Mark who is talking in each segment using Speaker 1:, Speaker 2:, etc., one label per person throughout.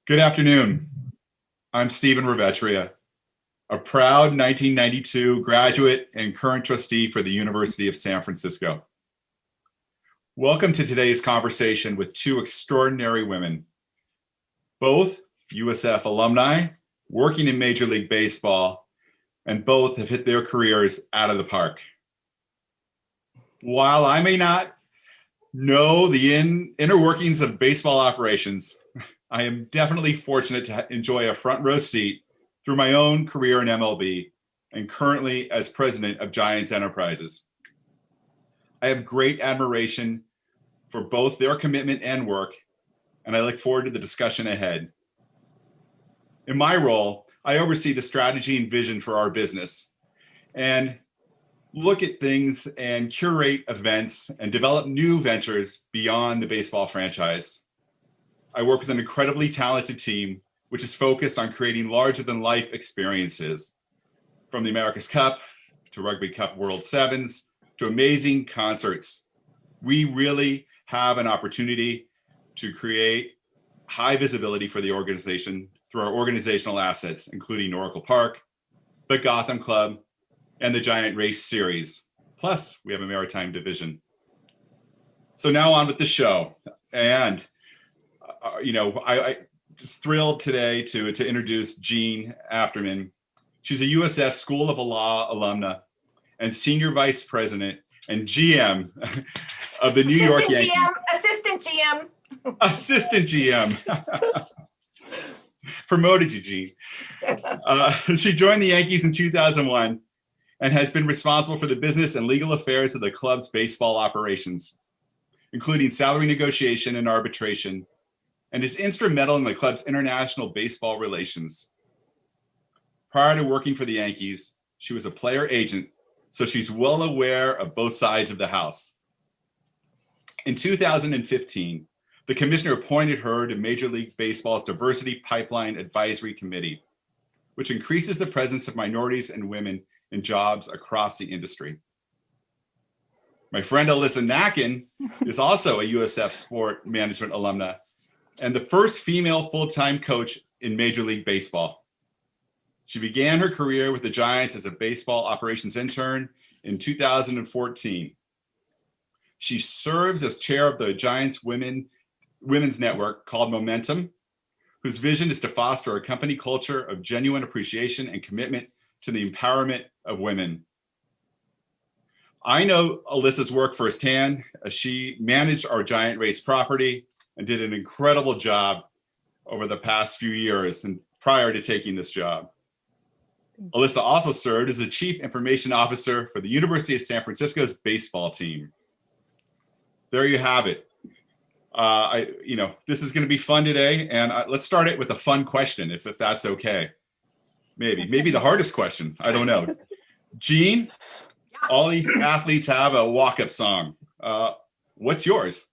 Speaker 1: Good afternoon. I'm Stephen Revetria, a proud 1992 graduate and current trustee for the University of San Francisco. Welcome to today's conversation with two extraordinary women, both USF alumni working in Major League Baseball, and both have hit their careers out of the park. While I may not know the inner workings of baseball operations, I am definitely fortunate to enjoy a front row seat through my own career in MLB and currently as president of Giants Enterprises. I have great admiration for both their commitment and work, and I look forward to the discussion ahead. In my role, I oversee the strategy and vision for our business and look at things and curate events and develop new ventures beyond the baseball franchise. I work with an incredibly talented team, which is focused on creating larger than life experiences, from the America's Cup to Rugby Cup World Sevens to amazing concerts. We really have an opportunity to create high visibility for the organization through our organizational assets, including Oracle Park, the Gotham Club, and the Giant Race Series. Plus, we have a maritime division. So now on with the show. And, I just thrilled today to introduce Jean Afterman. She's a USF School of Law alumna and Senior Vice President and GM of the New York Yankees.
Speaker 2: Assistant GM.
Speaker 1: Assistant GM. Promoted you, Jean. She joined the Yankees in 2001 and has been responsible for the business and legal affairs of the club's baseball operations, including salary negotiation and arbitration, and is instrumental in the club's international baseball relations. Prior to working for the Yankees, she was a player agent, so she's well aware of both sides of the house. In 2015, the commissioner appointed her to Major League Baseball's Diversity Pipeline Advisory Committee, which increases the presence of minorities and women in jobs across the industry. My friend Alyssa Nakken is also a USF Sport Management alumna and the first female full-time coach in Major League Baseball. She began her career with the Giants as a baseball operations intern in 2014. She serves as chair of the Giants Women's Network called Momentum, whose vision is to foster a company culture of genuine appreciation and commitment to the empowerment of women. I know Alyssa's work firsthand as she managed our Giant Race property and did an incredible job over the past few years and prior to taking this job. Alyssa also served as the Chief Information Officer for the University of San Francisco's baseball team. There you have it. This is going to be fun today, and let's start it with a fun question, if that's okay. Maybe the hardest question. I don't know. Jean, all the athletes have a walk-up song. What's yours?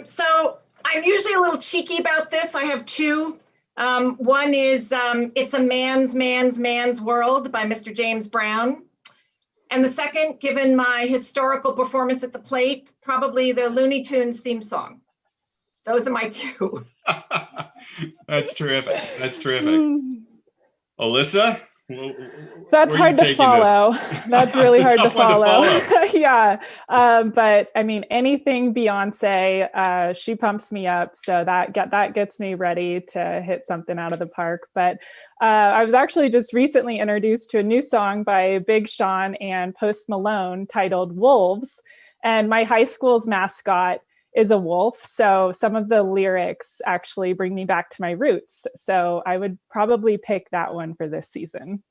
Speaker 2: So I'm usually a little cheeky about this. I have two. One is It's a Man's World by Mr. James Brown. And the second, given my historical performance at the plate, probably the Looney Tunes theme song. Those are my two.
Speaker 1: That's terrific. That's terrific. Alyssa?
Speaker 3: That's hard to follow. That's really hard to follow. Yeah. But I mean, anything Beyonce, she pumps me up. So that gets me ready to hit something out of the park. But I was actually just recently introduced to a new song by Big Sean and Post Malone titled Wolves. And my high school's mascot is a wolf. So some of the lyrics actually bring me back to my roots. So I would probably pick that one for this season.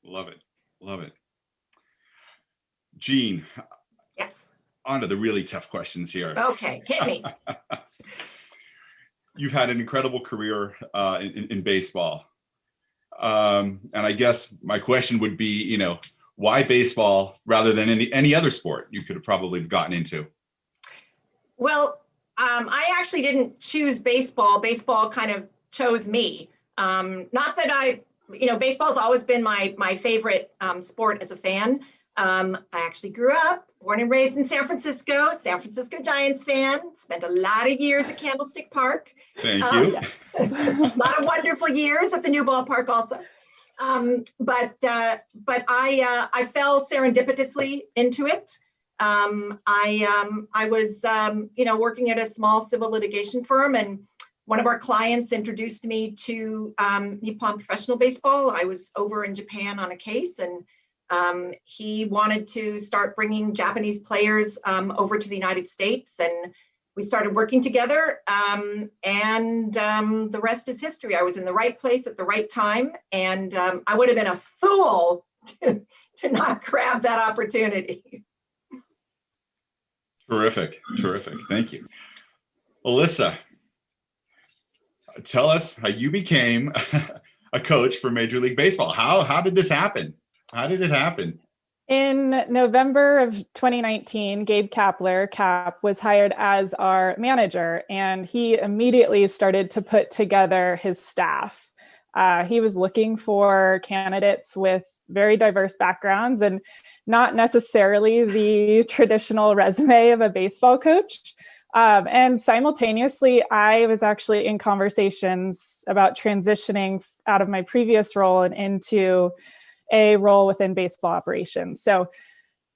Speaker 1: Love it. Love it. Jean.
Speaker 2: Yes.
Speaker 1: On to the really tough questions here.
Speaker 2: Okay, hit me.
Speaker 1: You've had an incredible career in baseball. And I guess my question would be, why baseball rather than any other sport you could have probably gotten into?
Speaker 2: Well, I actually didn't choose baseball. Baseball kind of chose me. Not that baseball's always been my favorite sport as a fan. I actually grew up born and raised in San Francisco Giants fan, spent a lot of years at Candlestick Park.
Speaker 1: Thank you.
Speaker 2: A lot of wonderful years at the new ballpark also. But I fell serendipitously into it. I was, working at a small civil litigation firm, and one of our clients introduced me to Nippon Professional Baseball. I was over in Japan on a case, and he wanted to start bringing Japanese players over to the United States, and we started working together, and the rest is history. I was in the right place at the right time, and I would have been a fool to not grab that opportunity.
Speaker 1: Terrific. Thank you. Alyssa, tell us how you became a coach for Major League Baseball. How did this happen? How did it happen?
Speaker 3: In November of 2019, Gabe Kapler, Cap, was hired as our manager, and he immediately started to put together his staff. He was looking for candidates with very diverse backgrounds and not necessarily the traditional resume of a baseball coach. And simultaneously, I was actually in conversations about transitioning out of my previous role and into a role within baseball operations. So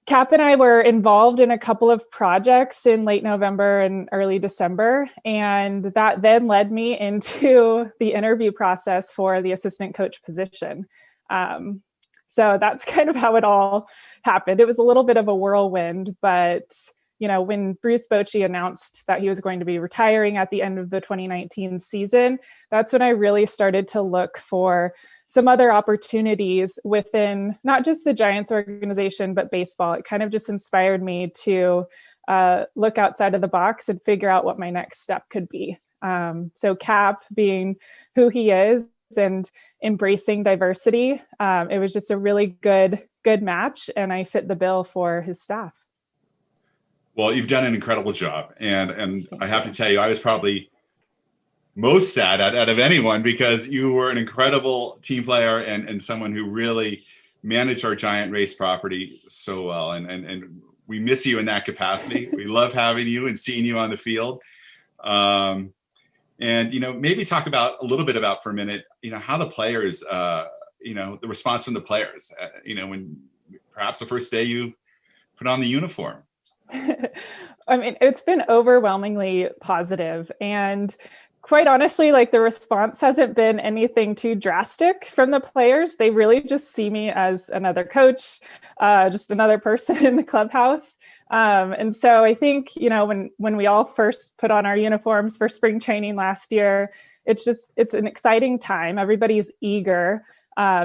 Speaker 3: Cap and I were involved in a couple of projects in late November and early December, and that then led me into the interview process for the assistant coach position. So that's kind of how it all happened. It was a little bit of a whirlwind, but when Bruce Bochy announced that he was going to be retiring at the end of the 2019 season, that's when I really started to look for some other opportunities within not just the Giants organization, but baseball. It kind of just inspired me to look outside of the box and figure out what my next step could be. So Cap being who he is and embracing diversity, it was just a really good match, and I fit the bill for his staff.
Speaker 1: Well, you've done an incredible job. And I have to tell you, I was probably most sad out of anyone, because you were an incredible team player and someone who really managed our Giant race property so well. And we miss you in that capacity. We love having you and seeing you on the field. And, maybe talk about a little bit about for a minute, how the players, the response from the players, when perhaps the first day you put on the uniform.
Speaker 3: I mean, it's been overwhelmingly positive, and quite honestly, the response hasn't been anything too drastic from the players. They really just see me as another coach, just another person in the clubhouse. And so I think, when we all first put on our uniforms for spring training last year, it's an exciting time. Everybody's eager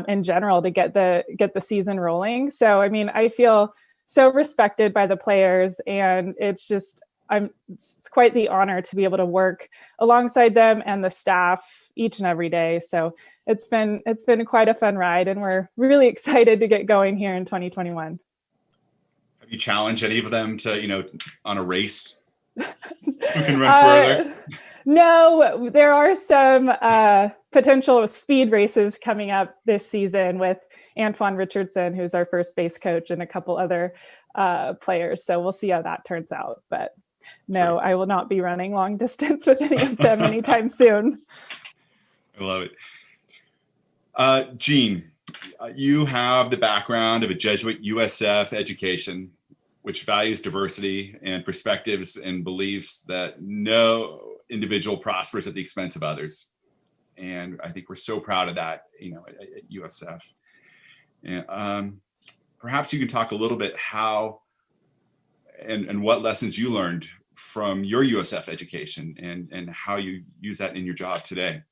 Speaker 3: in general to get the season rolling. So, I mean, I feel so respected by the players, and it's quite the honor to be able to work alongside them and the staff each and every day. So it's been quite a fun ride, and we're really excited to get going here in 2021.
Speaker 1: Have you challenged any of them to, on a race? Who can run further?
Speaker 3: No, there are some potential speed races coming up this season with Antoine Richardson, who's our first base coach, and a couple other players. So we'll see how that turns out. But no, I will not be running long distance with any of them anytime soon.
Speaker 1: I love it. Jean, you have the background of a Jesuit USF education, which values diversity and perspectives and beliefs that no individual prospers at the expense of others. And I think we're so proud of that, at USF. And perhaps you can talk a little bit how and what lessons you learned from your USF education and how you use that in your job today.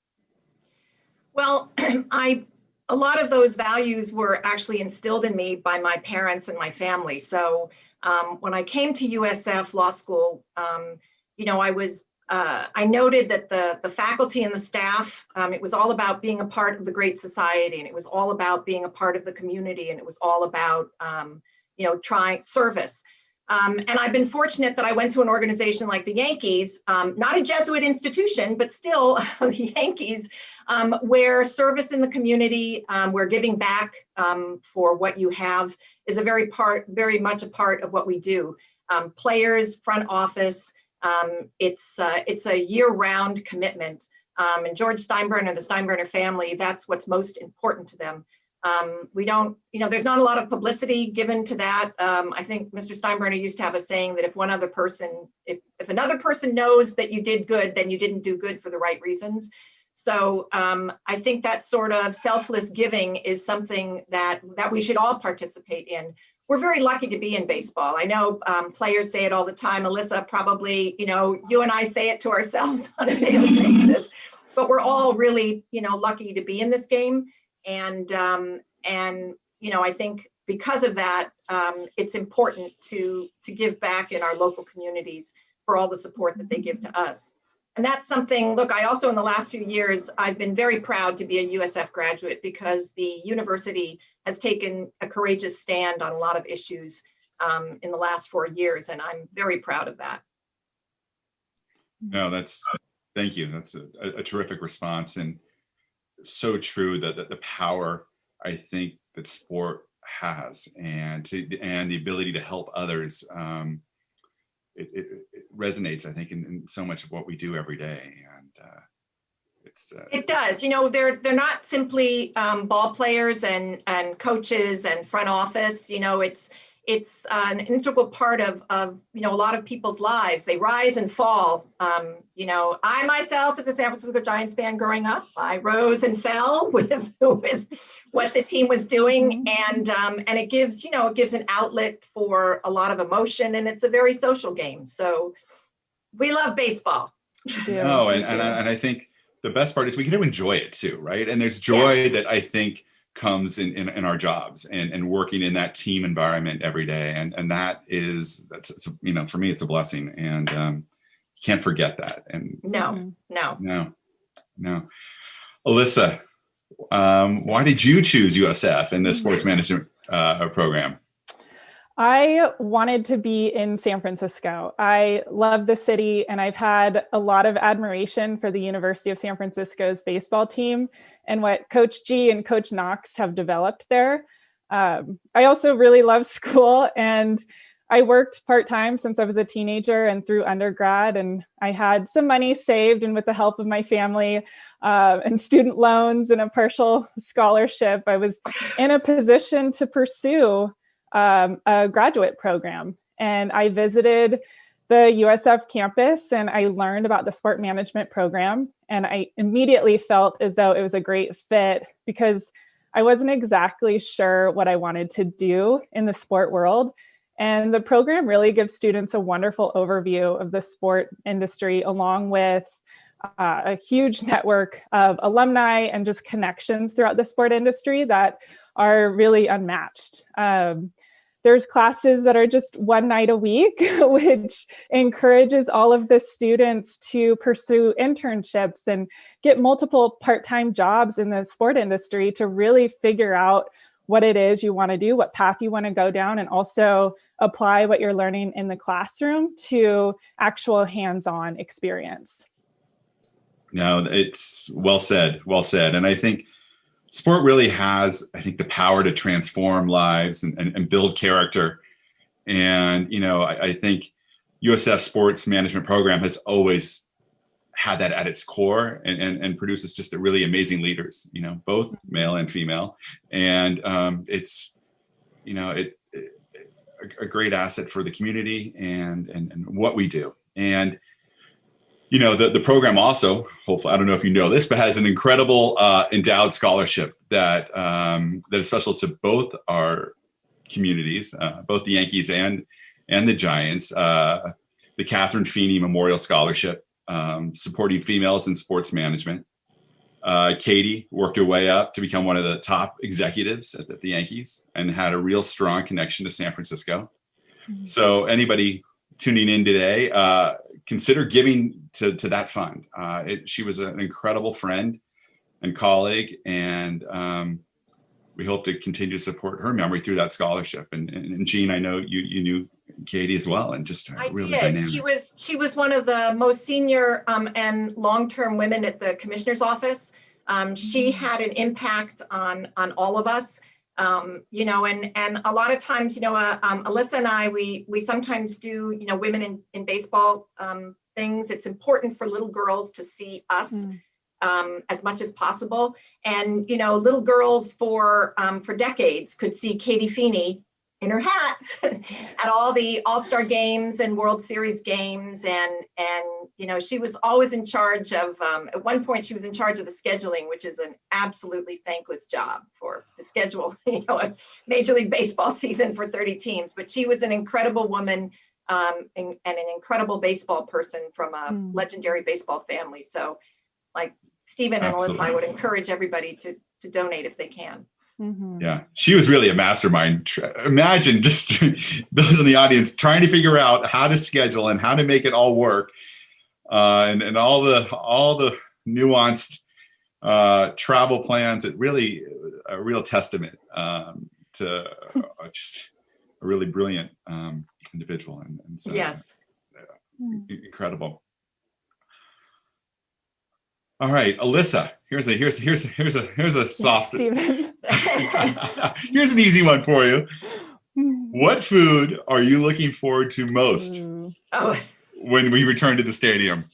Speaker 2: Well, a lot of those values were actually instilled in me by my parents and my family. So when I came to USF Law School, I noted that the faculty and the staff, it was all about being a part of the great society, and it was all about being a part of the community, and it was all about, trying service. And I've been fortunate that I went to an organization like the Yankees, not a Jesuit institution, but still the Yankees, where service in the community, where giving back for what you have is a very much a part of what we do. Players, front office, it's a year-round commitment. And George Steinbrenner, the Steinbrenner family, that's what's most important to them. We don't, there's not a lot of publicity given to that. I think Mr. Steinbrenner used to have a saying that if another person knows that you did good, then you didn't do good for the right reasons. So I think that sort of selfless giving is something that we should all participate in. We're very lucky to be in baseball. I know players say it all the time. Alyssa, probably, you and I say it to ourselves on a daily basis, but we're all really, lucky to be in this game. And I think because of that, it's important to give back in our local communities for all the support that they give to us. And that's something, look, I also in the last few years, I've been very proud to be a USF graduate because the university has taken a courageous stand on a lot of issues in the last 4 years. And I'm very proud of that.
Speaker 1: No, thank you. That's a terrific response. And so true that the power I think that sport has and the ability to help others. It resonates, I think, in so much of what we do every day, and it does.
Speaker 2: They're not simply ball players and coaches and front office. It's an integral part of a lot of people's lives. They rise and fall. I myself, as a San Francisco Giants fan growing up, I rose and fell with what the team was doing, and it gives an outlet for a lot of emotion, and it's a very social game. So we love baseball.
Speaker 1: No, and I think the best part is we get to enjoy it too, right? And there's joy that I think comes in our jobs and working in that team environment every day, and that's for me it's a blessing, and you can't forget that. And
Speaker 2: no.
Speaker 1: Alyssa, why did you choose USF in the sports management program?
Speaker 3: I wanted to be in San Francisco. I love the city, and I've had a lot of admiration for the University of San Francisco's baseball team and what Coach G and Coach Knox have developed there. I also really love school, and I worked part-time since I was a teenager and through undergrad, and I had some money saved, and with the help of my family and student loans and a partial scholarship, I was in a position to pursue a graduate program. And I visited the USF campus and I learned about the sport management program. And I immediately felt as though it was a great fit because I wasn't exactly sure what I wanted to do in the sport world. And the program really gives students a wonderful overview of the sport industry, along with a huge network of alumni and just connections throughout the sport industry that are really unmatched. There's classes that are just one night a week, which encourages all of the students to pursue internships and get multiple part-time jobs in the sport industry to really figure out what it is you want to do, what path you want to go down, and also apply what you're learning in the classroom to actual hands-on experience.
Speaker 1: No, it's well said. And I think sport really has, the power to transform lives and build character. And, I think USF sports management program has always had that at its core and produces just really amazing leaders, both male and female. And it's, a great asset for the community and what we do. And the program also, hopefully, I don't know if you know this, but has an incredible endowed scholarship that is special to both our communities, both the Yankees and the Giants. The Catherine Feeney Memorial Scholarship, supporting females in sports management. Katie worked her way up to become one of the top executives at the Yankees and had a real strong connection to San Francisco. Mm-hmm. So anybody tuning in today, consider giving to that fund. She was an incredible friend and colleague, and we hope to continue to support her memory through that scholarship. And Jean, I know you knew Katie as well, and just really dynamic.
Speaker 2: She was one of the most senior and long-term women at the commissioner's office. She had an impact on all of us. You know, and a lot of times, you know, Alyssa and I, we sometimes do, you know, women in baseball things. It's important for little girls to see us as much as possible. And, you know, little girls for decades could see Katie Feeney in her hat at all the All-Star games and World Series games. And, you know, she was always in charge of, at one point she was in charge of the scheduling, which is an absolutely thankless job to schedule, you know, a Major League Baseball season for 30 teams. But she was an incredible woman and an incredible baseball person from a legendary baseball family. So like Stephen and Alyssa, I would encourage everybody to donate if they can.
Speaker 1: Yeah, she was really a mastermind. Imagine just those in the audience trying to figure out how to schedule and how to make it all work, and all the nuanced travel plans. It really a real testament to just a really brilliant individual, and so
Speaker 2: yes,
Speaker 1: incredible. All right, Alyssa, here's a soft.
Speaker 3: Steven.
Speaker 1: Here's an easy one for you. What food are you looking forward to most when we return to the stadium?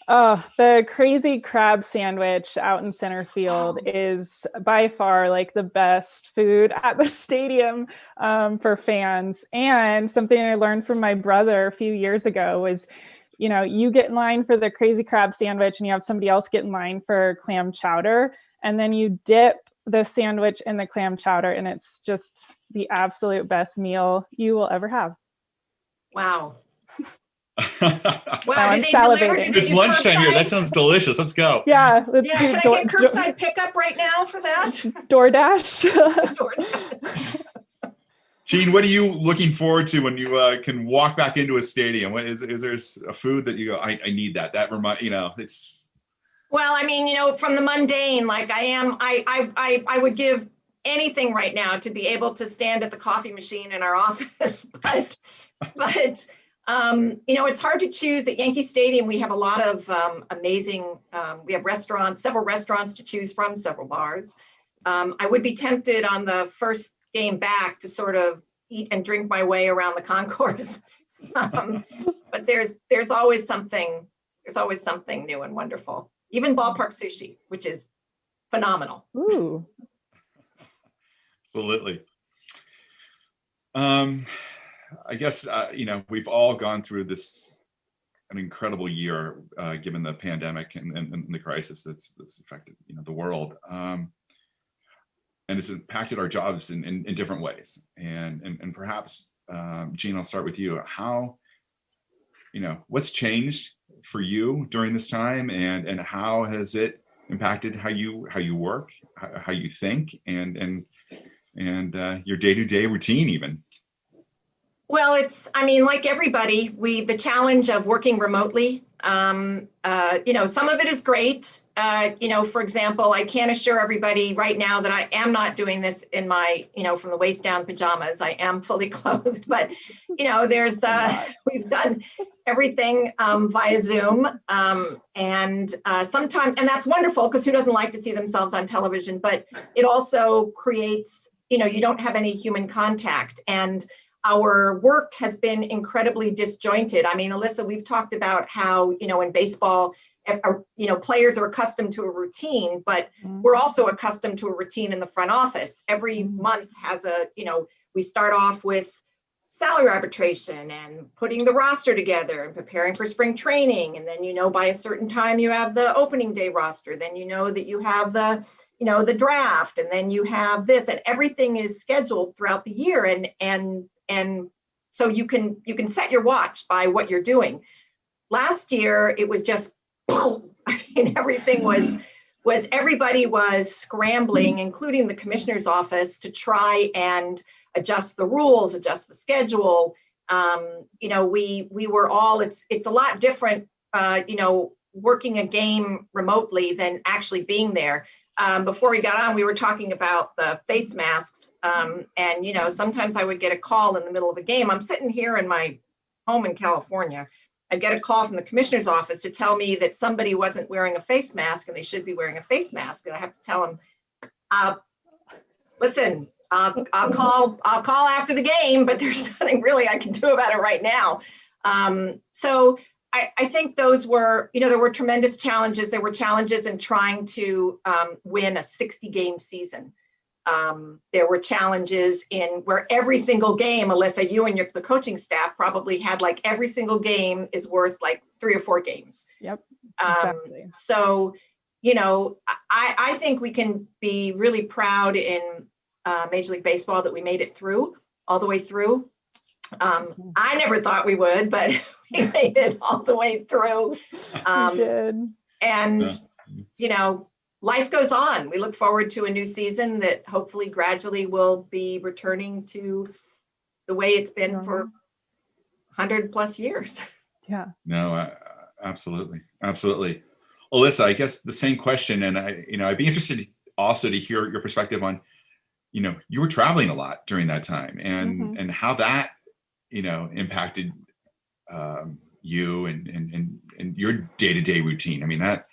Speaker 3: Oh, the crazy crab sandwich out in center field is by far like the best food at the stadium for fans. And something I learned from my brother a few years ago was, you know, you get in line for the crazy crab sandwich and you have somebody else get in line for clam chowder, and then you dip the sandwich in the clam chowder, and it's just the absolute best meal you will ever have.
Speaker 2: Wow.
Speaker 3: Wow, I'm salivating.
Speaker 1: It's lunchtime here. That sounds delicious. Let's go.
Speaker 3: Yeah, let's do.
Speaker 2: Can I get curbside pickup right now for that?
Speaker 3: DoorDash.
Speaker 2: DoorDash.
Speaker 1: Jean, what are you looking forward to when you can walk back into a stadium? What is there a food that you go, I need that? That remind, you know, it's.
Speaker 2: Well, I mean, you know, from the mundane, like I would give anything right now to be able to stand at the coffee machine in our office, but you know, it's hard to choose. At Yankee Stadium, we have a lot of amazing, we have several restaurants to choose from, several bars. I would be tempted on the first game back to sort of eat and drink my way around the concourse. But there's always something new and wonderful. Even Ballpark sushi, which is phenomenal.
Speaker 3: Ooh.
Speaker 1: Absolutely. I guess, you know, we've all gone through an incredible year, given the pandemic and the crisis that's affected, you know, the world. And it's impacted our jobs in different ways. And perhaps, Jean, I'll start with you. How, you know, what's changed for you during this time, and how has it impacted how you work, how you think, and your day-to-day routine even?
Speaker 2: Well, I mean, like everybody, the challenge of working remotely, you know, some of it is great. You know, for example, I can't assure everybody right now that I am not doing this in my, you know, from the waist down pajamas. I am fully clothed, but, you know, we've done everything via Zoom. And sometimes, and that's wonderful, because who doesn't like to see themselves on television, but it also creates, you know, you don't have any human contact. And our work has been incredibly disjointed. I mean, Alyssa, we've talked about how, you know, in baseball, you know, players are accustomed to a routine, but we're also accustomed to a routine in the front office. Every month has you know, we start off with salary arbitration and putting the roster together and preparing for spring training. And then, you know, by a certain time you have the opening day roster. Then you know that you have the, you know, the draft, and then you have this, and everything is scheduled throughout the year. And so you can set your watch by what you're doing. Last year, it was just, I mean, everything everybody was scrambling, including the commissioner's office, to try and adjust the rules, adjust the schedule. You know, we were all, it's a lot different, you know, working a game remotely than actually being there. before we got on, we were talking about the face masks. And, you know, sometimes I would get a call in the middle of a game. I'm sitting here in my home in California. I'd get a call from the commissioner's office to tell me that somebody wasn't wearing a face mask and they should be wearing a face mask. And I have to tell them, listen, I'll call after the game, but there's nothing really I can do about it right now. So I think those were, you know, there were tremendous challenges. There were challenges in trying to win a 60-game season. There were challenges in where every single game, Alyssa, you and the coaching staff probably had like every single game is worth like 3 or 4 games.
Speaker 3: Yep. Exactly.
Speaker 2: So, you know, I think we can be really proud in Major League Baseball that we made it through, all the way through. I never thought we would, but we made it all the way through.
Speaker 3: We did.
Speaker 2: And, you know, life goes on. We look forward to a new season that hopefully gradually will be returning to the way it's been for 100+ years.
Speaker 3: Yeah.
Speaker 1: No, absolutely. Absolutely. Alyssa, I guess the same question. And I'd be interested also to hear your perspective on, you know, you were traveling a lot during that time and how that, you know, impacted you and your day-to-day routine. I mean, that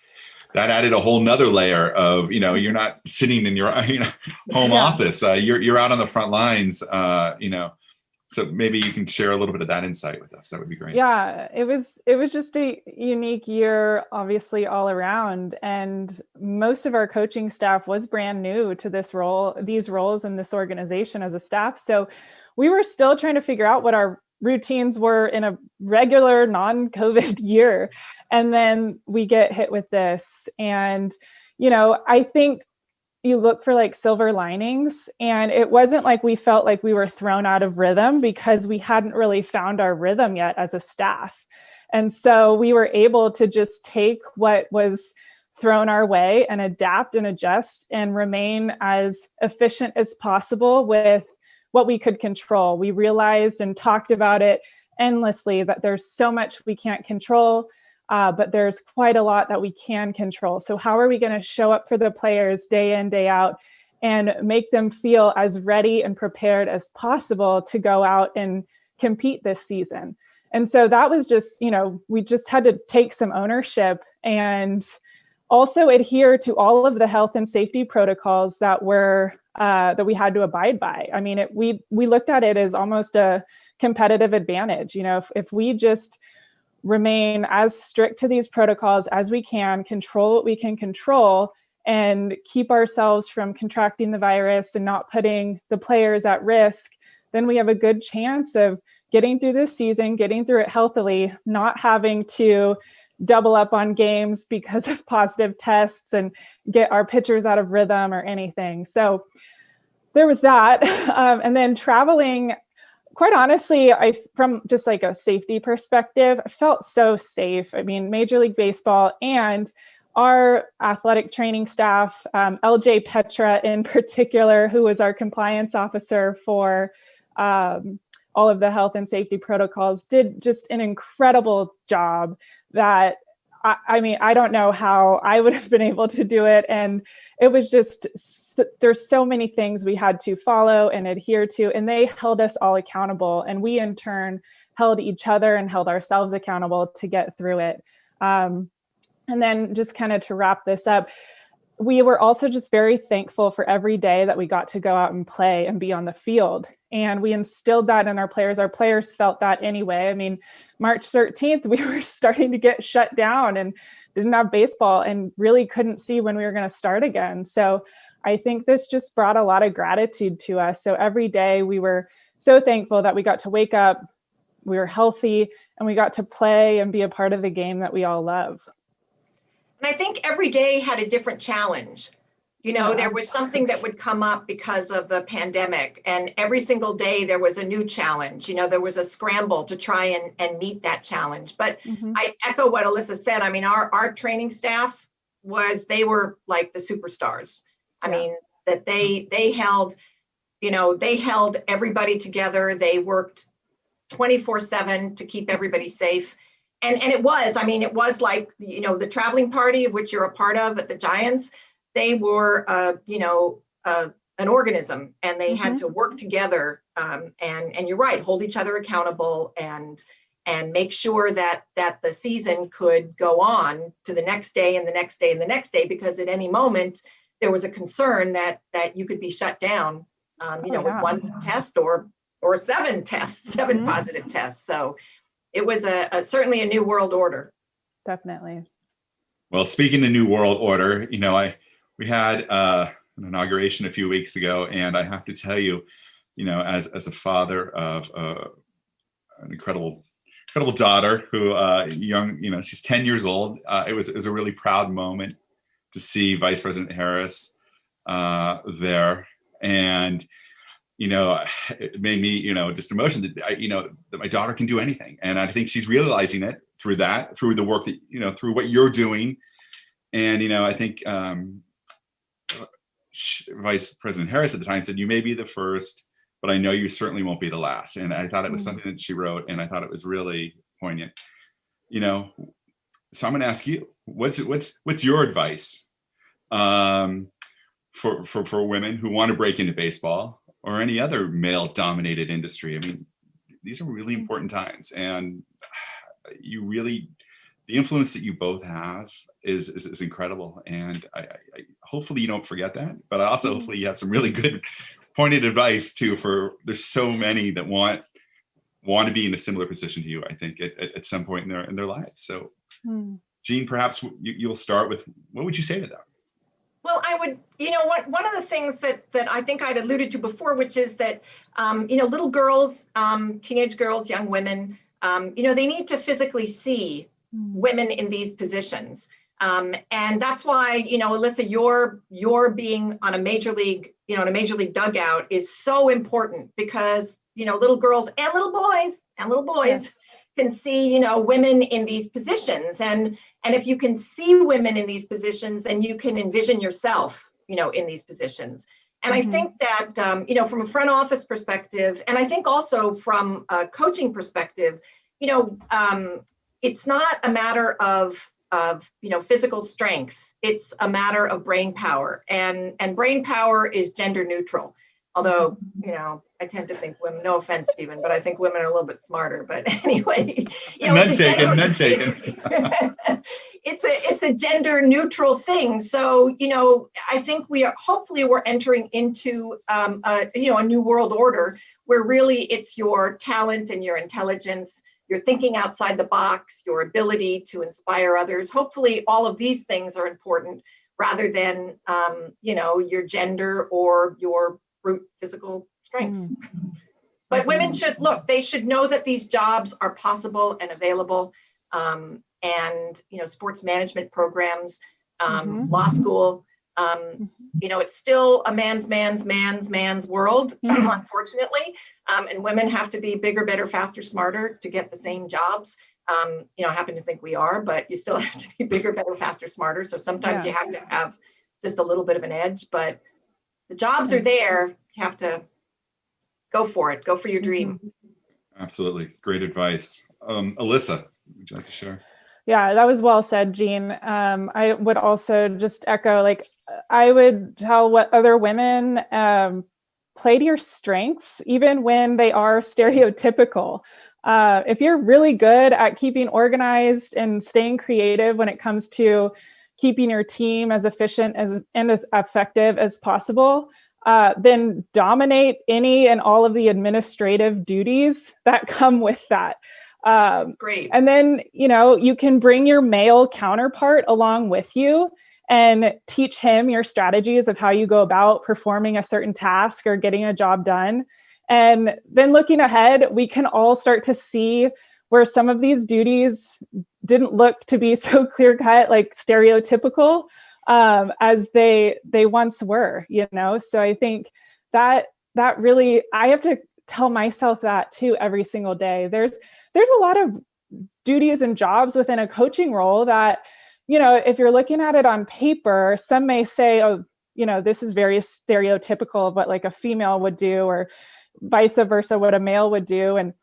Speaker 1: added a whole nother layer of, you know, you're not sitting in your home office. You're out on the front lines, you know, so maybe you can share a little bit of that insight with us. That would be great.
Speaker 3: Yeah, it was just a unique year, obviously, all around. And most of our coaching staff was brand new to these roles in this organization as a staff. So we were still trying to figure out what our routines were in a regular non-COVID year. And then we get hit with this. And, you know, I think you look for like silver linings, and it wasn't like we felt like we were thrown out of rhythm because we hadn't really found our rhythm yet as a staff. And so we were able to just take what was thrown our way and adapt and adjust and remain as efficient as possible with what we could control. We realized and talked about it endlessly that there's so much we can't control, but there's quite a lot that we can control. So how are we going to show up for the players day in, day out and make them feel as ready and prepared as possible to go out and compete this season? And so that was just, you know, we just had to take some ownership and also adhere to all of the health and safety protocols that we had to abide by. I mean, we looked at it as almost a competitive advantage. You know, if we just remain as strict to these protocols as we can, control what we can control, and keep ourselves from contracting the virus and not putting the players at risk, then we have a good chance of getting through this season, getting through it healthily, not having to double up on games because of positive tests and get our pitchers out of rhythm or anything. So there was that. And then traveling, quite honestly, from just like a safety perspective, I felt so safe. I mean, Major League Baseball and our athletic training staff, LJ Petra in particular, who was our compliance officer for all of the health and safety protocols, did just an incredible job that, I mean, I don't know how I would have been able to do it. And it was just, there's so many things we had to follow and adhere to, and they held us all accountable. And we in turn held each other and held ourselves accountable to get through it. And then just kind of to wrap this up, we were also just very thankful for every day that we got to go out and play and be on the field. And we instilled that in our players. Our players felt that anyway. I mean, March 13th, we were starting to get shut down and didn't have baseball and really couldn't see when we were going to start again. So I think this just brought a lot of gratitude to us. So every day we were so thankful that we got to wake up, we were healthy, and we got to play and be a part of the game that we all love.
Speaker 2: And I think every day had a different challenge. You know, there was something that would come up because of the pandemic, and every single day there was a new challenge. You know, there was a scramble to try and meet that challenge. But I echo what Alyssa said. I mean, our training staff they were like the superstars. I mean, that they held, you know, they held everybody together. They worked 24/7 to keep everybody safe. And it was like, you know, the traveling party of which you're a part of at the Giants, they were, an organism, and they had to work together. And you're right, hold each other accountable, and make sure that the season could go on to the next day and the next day and the next day, because at any moment there was a concern that you could be shut down, with one test or 7 tests, 7 positive tests. So it was certainly a new world order.
Speaker 3: Definitely.
Speaker 1: Well, speaking of new world order, we had an inauguration a few weeks ago, and I have to tell you, as a father of an incredible daughter who she's 10 years old. It was a really proud moment to see Vice President Harris there, and it made me just emotional that my daughter can do anything, and I think she's realizing it through the work that through what you're doing. And I think Vice President Harris at the time said, "You may be the first, but I know you certainly won't be the last." And I thought it was something that she wrote, and I thought it was really poignant. So I'm going to ask you, what's your advice for women who want to break into baseball or any other male-dominated industry? I mean, these are really important times, and the influence that you both have is incredible. And I hopefully you don't forget that, but also hopefully you have some really good pointed advice too, there's so many that want to be in a similar position to you, I think, at some point in their lives. So Jean, perhaps you'll start with, what would you say to them?
Speaker 2: Well, I would, one of the things that I think I'd alluded to before, which is that, little girls, teenage girls, young women, they need to physically see women in these positions. And that's why, Alyssa, your being on a major league, in a major league dugout is so important, because, little girls and little boys yes. can see, women in these positions. And if you can see women in these positions, then you can envision yourself, in these positions. And I think that, from a front office perspective, and I think also from a coaching perspective, it's not a matter of physical strength. It's a matter of brain power, and brain power is gender neutral. Although, I tend to think women, no offense, Stephen, but I think women are a little bit smarter. But anyway,
Speaker 1: none taken.
Speaker 2: It's a gender neutral thing. So, I think hopefully we're entering into, a new world order where really it's your talent and your intelligence, your thinking outside the box, your ability to inspire others. Hopefully all of these things are important, rather than, your gender or your brute physical strength. But women they should know that these jobs are possible and available. And, sports management programs, law school, it's still a man's world, unfortunately. And women have to be bigger, better, faster, smarter to get the same jobs. I happen to think we are, but you still have to be bigger, better, faster, smarter. So sometimes you have to have just a little bit of an edge, but the jobs are there. You have to go for it. Go for your dream.
Speaker 1: Absolutely. Great advice. Alyssa, would you like to share?
Speaker 3: Yeah, that was well said, Jean. I would also just echo, I would tell what other women, play to your strengths, even when they are stereotypical. If you're really good at keeping organized and staying creative when it comes to keeping your team as efficient and as effective as possible, then dominate any and all of the administrative duties that come with that.
Speaker 2: That's great.
Speaker 3: And then, you can bring your male counterpart along with you and teach him your strategies of how you go about performing a certain task or getting a job done. And then looking ahead, we can all start to see where some of these duties didn't look to be so clear-cut, like stereotypical, as they once were, So I think that really, I have to tell myself that too every single day. There's a lot of duties and jobs within a coaching role that, if you're looking at it on paper, some may say, oh, this is very stereotypical of what like a female would do, or vice versa, what a male would do. And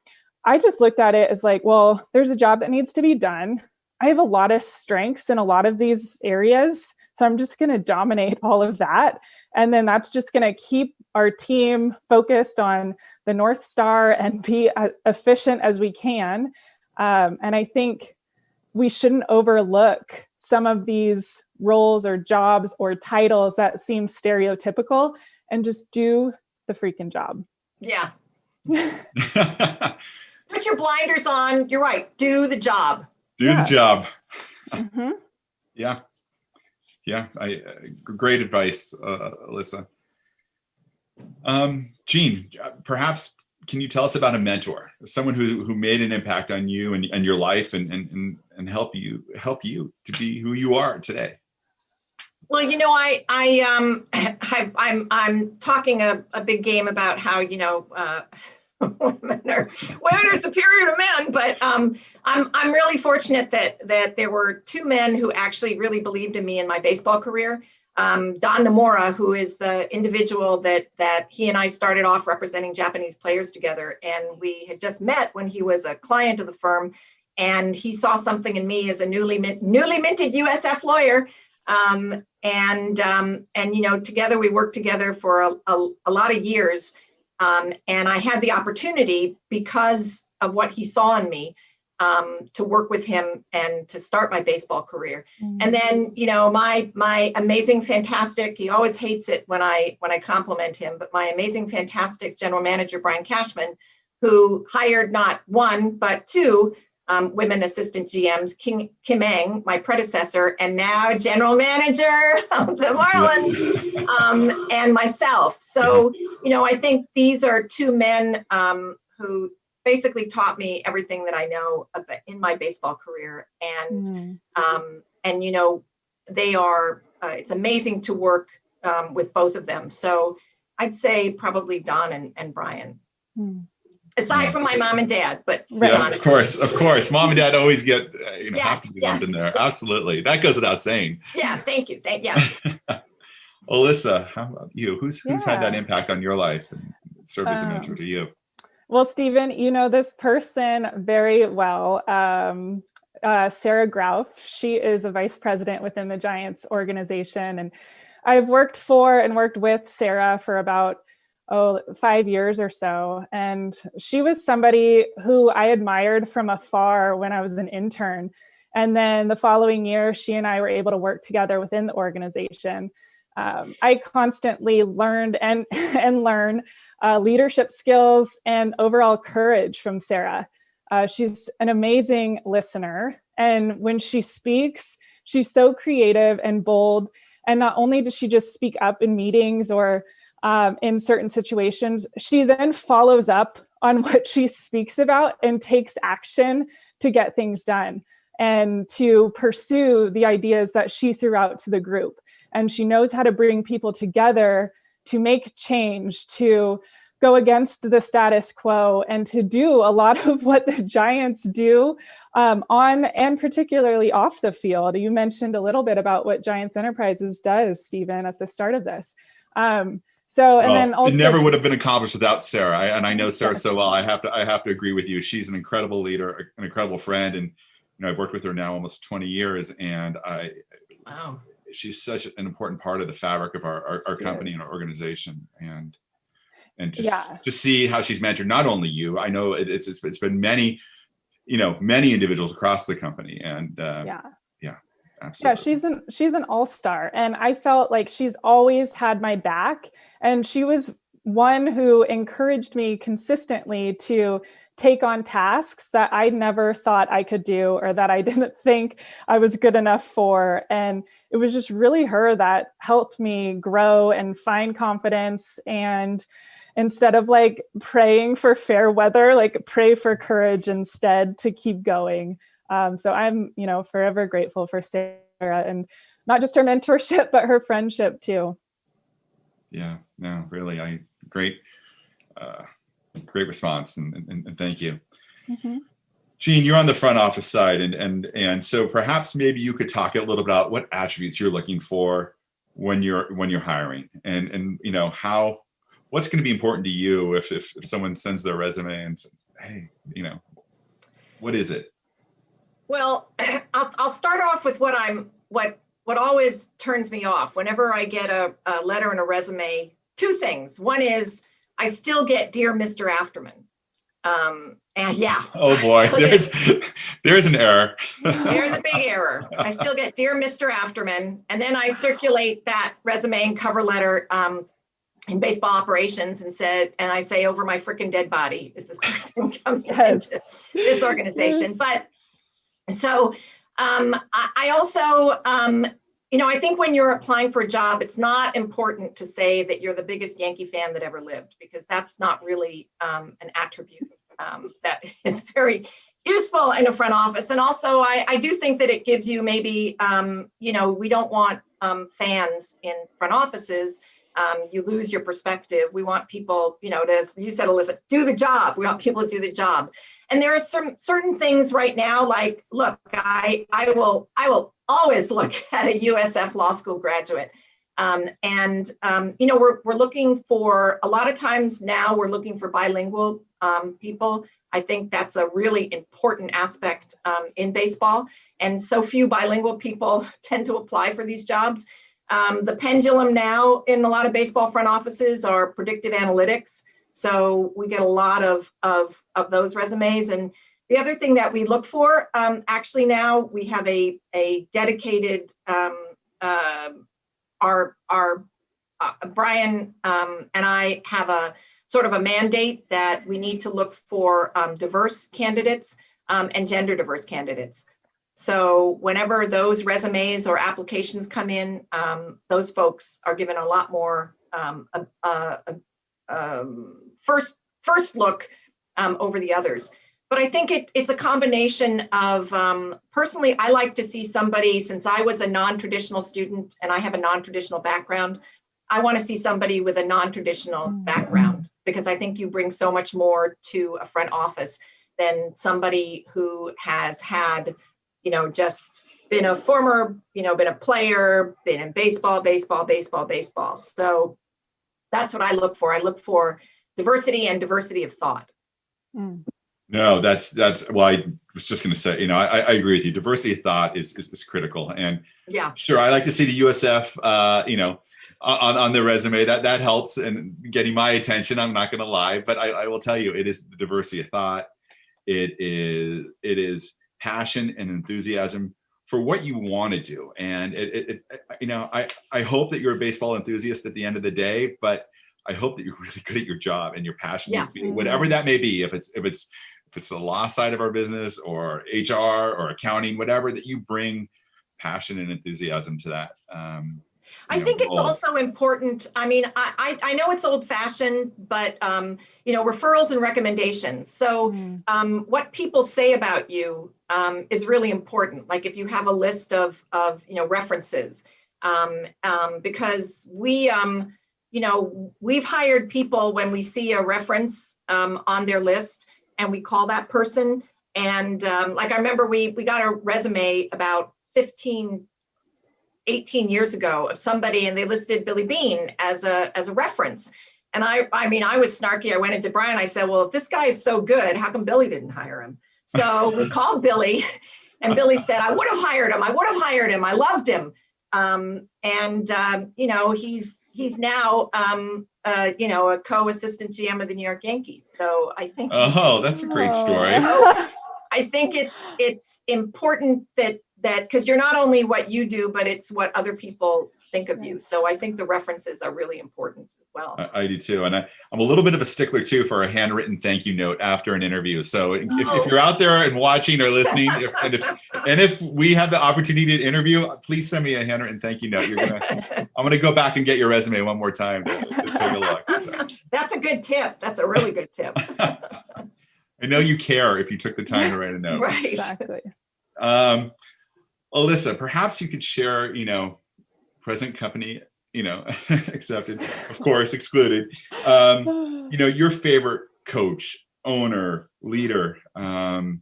Speaker 3: I just looked at it as like, well, there's a job that needs to be done. I have a lot of strengths in a lot of these areas So I'm just going to dominate all of that. And then that's just going to keep our team focused on the North Star and be as efficient as we can. And I think we shouldn't overlook some of these roles or jobs or titles that seem stereotypical, and just do the freaking job.
Speaker 2: Yeah. Put your blinders on. You're right. Do the job.
Speaker 1: Do the job.
Speaker 3: Mm-hmm.
Speaker 1: Yeah. Great advice, Alyssa. Jean, perhaps can you tell us about a mentor, someone who made an impact on you and your life and help you to be who you are today?
Speaker 2: Well, I'm talking a big game about how women are superior to men, but I'm really fortunate that there were two men who actually really believed in me in my baseball career. Don Nomura, who is the individual that he and I started off representing Japanese players together, and we had just met when he was a client of the firm, and he saw something in me as a newly minted USF lawyer. Together we worked together for a lot of years. And I had the opportunity, because of what he saw in me, to work with him and to start my baseball career. Mm-hmm. And then, my amazing, fantastic, he always hates it when I compliment him, but my amazing, fantastic general manager, Brian Cashman, who hired not one, but two women assistant GMs, Kim Eng, my predecessor, and now general manager of the Marlins, and myself. So, I think these are two men who basically taught me everything that I know in my baseball career. And, they are, it's amazing to work with both of them. So I'd say probably Don and Brian. Aside from my mom and dad, but
Speaker 1: yeah, of course, mom and dad always get have to be lumped in there. Absolutely, that goes without saying.
Speaker 2: Yeah, thank you.
Speaker 1: Alyssa, how about you? Who's had that impact on your life and served as a mentor to you?
Speaker 3: Well, Stephen, you know this person very well. Sarah Grauf. She is a vice president within the Giants organization, and I've worked for and worked with Sarah for about 5 years or so. And she was somebody who I admired from afar when I was an intern. And then the following year, she and I were able to work together within the organization. I constantly learned and learn leadership skills and overall courage from Sarah. She's an amazing listener. And when she speaks, she's so creative and bold. And not only does she just speak up in meetings or in certain situations, she then follows up on what she speaks about and takes action to get things done and to pursue the ideas that she threw out to the group. And she knows how to bring people together to make change, to go against the status quo, and to do a lot of what the Giants do on and particularly off the field. You mentioned a little bit about what Giants Enterprises does, Stephen, at the start of this. Then also,
Speaker 1: it never would have been accomplished without Sarah. I know Sarah so well. I have to agree with you. She's an incredible leader, an incredible friend, and I've worked with her now almost 20 years, and she's such an important part of the fabric of our company and our organization. And to see how she's mentored not only you, I know it's been many individuals across the company, and absolutely.
Speaker 3: Yeah, she's an all-star, and I felt like she's always had my back, and she was one who encouraged me consistently to take on tasks that I never thought I could do or that I didn't think I was good enough for. And it was just really her that helped me grow and find confidence, and instead of like praying for fair weather, like pray for courage instead to keep going. So I'm, forever grateful for Sarah, and not just her mentorship, but her friendship too.
Speaker 1: Yeah, no, really, great response, and thank you. Mm-hmm. Jean, you're on the front office side, and so perhaps maybe you could talk a little bit about what attributes you're looking for when you're hiring, and what's going to be important to you if someone sends their resume and says, hey, what is it?
Speaker 2: Well, I'll start off with what what always turns me off whenever I get a letter and a resume, two things. One is I still get Dear Mr. Afterman. And yeah.
Speaker 1: Oh boy, there's an error.
Speaker 2: There's a big error. I still get Dear Mr. Afterman. And then I circulate that resume and cover letter in baseball operations and I say, over my freaking dead body is this person coming into this organization. But so I also, I think when you're applying for a job, it's not important to say that you're the biggest Yankee fan that ever lived, because that's not really an attribute that is very useful in a front office. And also, I do think that it gives you maybe, we don't want fans in front offices. You lose your perspective. We want people, you said, Alyssa, do the job. We want people to do the job. And there are some certain things right now, like, look, I will always look at a USF law school graduate. We're looking for, a lot of times now we're looking for bilingual people. I think that's a really important aspect in baseball. And so few bilingual people tend to apply for these jobs. The pendulum now in a lot of baseball front offices are predictive analytics. So we get a lot of those resumes. And the other thing that we look for, actually now we have a dedicated, Brian and I have a sort of a mandate that we need to look for diverse candidates and gender diverse candidates. So whenever those resumes or applications come in, those folks are given a lot more first look over the others. But I think it's a combination of, personally, I like to see somebody, since I was a non-traditional student and I have a non-traditional background, I want to see somebody with a non-traditional background, because I think you bring so much more to a front office than somebody who has had, just been a former, been a player, been in baseball. So that's what I look for. I look for diversity and diversity of thought.
Speaker 1: No, that's well, I was just going to say, I agree with you. Diversity of thought is critical. And
Speaker 2: yeah,
Speaker 1: sure, I like to see the USF, on the resume. That helps in getting my attention. I'm not going to lie, but I will tell you, it is the diversity of thought. It is passion and enthusiasm for what you want to do. And I hope that you're a baseball enthusiast at the end of the day, but I hope that you're really good at your job and you're passionate, whatever that may be. If it's the law side of our business or HR or accounting, whatever, that you bring passion and enthusiasm to that.
Speaker 2: I think it's also important. I mean, I know it's old fashioned, but, referrals and recommendations. So what people say about you is really important. Like if you have a list of references, because we've hired people when we see a reference on their list and we call that person. And I remember we got a resume about 18 years ago of somebody, and they listed Billy Bean as a reference. And I mean, I was snarky. I went into Brian. I said, well, if this guy is so good, how come Billy didn't hire him? So we called Billy, and Billy said, I would have hired him. I loved him. He's now, a co-assistant GM of the New York Yankees. So I think.
Speaker 1: Oh, that's a great story.
Speaker 2: I think it's important that because you're not only what you do, but it's what other people think of you. So I think the references are really important as well.
Speaker 1: I do too. And I'm a little bit of a stickler too for a handwritten thank you note after an interview. So if you're out there and watching or listening, if we have the opportunity to interview, please send me a handwritten thank you note. I'm going to go back and get your resume one more time to take a look. So.
Speaker 2: That's a good tip. That's a really good tip.
Speaker 1: I know you care if you took the time to write a note.
Speaker 2: Right.
Speaker 3: Exactly.
Speaker 1: Alyssa, perhaps you could share, present company, accepted, of course, excluded, your favorite coach, owner, leader, in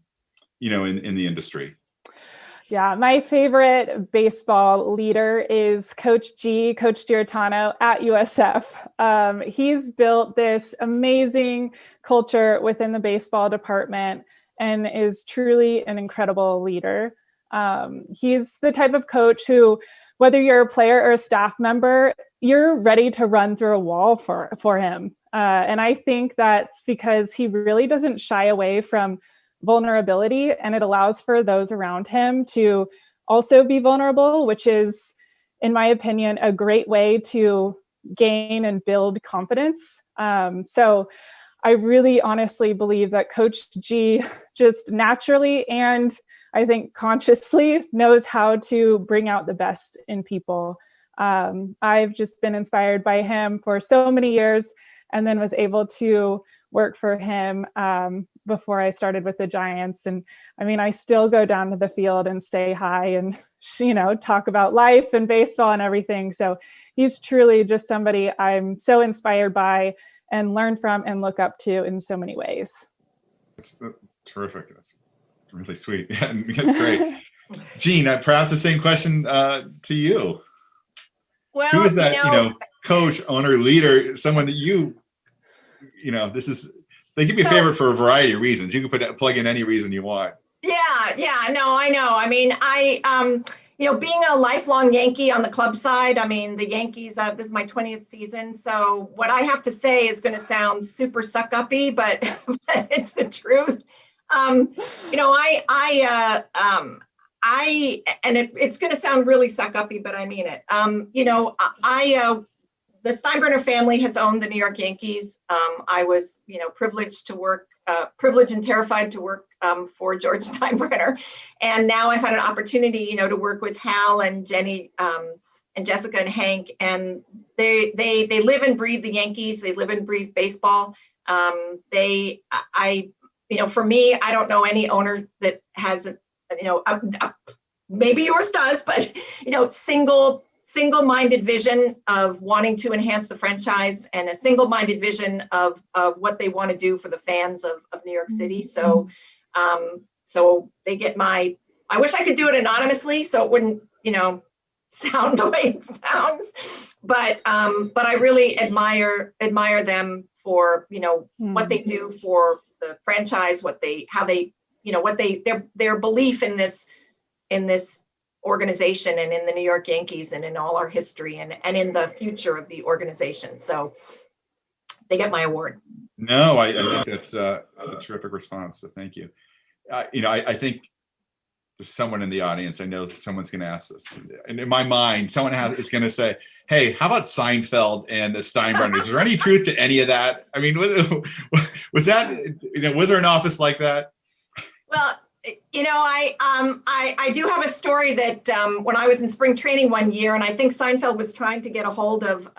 Speaker 1: the industry.
Speaker 3: Yeah, my favorite baseball leader is Coach Giarratano at USF. He's built this amazing culture within the baseball department and is truly an incredible leader. He's the type of coach who, whether you're a player or a staff member, you're ready to run through a wall for him. And I think that's because he really doesn't shy away from vulnerability, and it allows for those around him to also be vulnerable, which is, in my opinion, a great way to gain and build confidence. So I really honestly believe that Coach G just naturally and I think consciously knows how to bring out the best in people. I've just been inspired by him for so many years, and then was able to work for him before I started with the Giants. And I mean, I still go down to the field and say hi and, talk about life and baseball and everything. So he's truly just somebody I'm so inspired by and learn from and look up to in so many ways.
Speaker 1: That's terrific. That's really sweet. Yeah, that's great. Jean, perhaps the same question to you.
Speaker 2: Well,
Speaker 1: who is that, coach, owner, leader, someone that they give you a favorite for a variety of reasons. You can plug in any reason you want.
Speaker 2: Yeah, no, I know. I mean, being a lifelong Yankee on the club side, I mean, the Yankees, this is my 20th season. So what I have to say is going to sound super suck-uppy, but it's the truth. It's going to sound really suck-uppy, but I mean it. The Steinbrenner family has owned the New York Yankees. I was, privileged and terrified to work for George Steinbrenner. And now I've had an opportunity, to work with Hal and Jenny and Jessica and Hank. And they live and breathe the Yankees. They live and breathe baseball. For me, I don't know any owner that has, maybe yours does, but, single-minded vision of wanting to enhance the franchise and a single-minded vision of what they want to do for the fans of New York City. So, they get I wish I could do it anonymously so it wouldn't, sound the way it sounds, but I really admire them for, what they do for the franchise, their belief in this organization and in the New York Yankees and in all our history and in the future of the organization. So they get my award.
Speaker 1: No, I think that's a terrific response. So thank you. I think there's someone in the audience. I know someone's going to ask this. And in my mind, someone is going to say, hey, how about Seinfeld and the Steinbrenners? Is there any truth to any of that? I mean, was there an office like that?
Speaker 2: Well, I do have a story that when I was in spring training one year, and I think Seinfeld was trying to get a hold of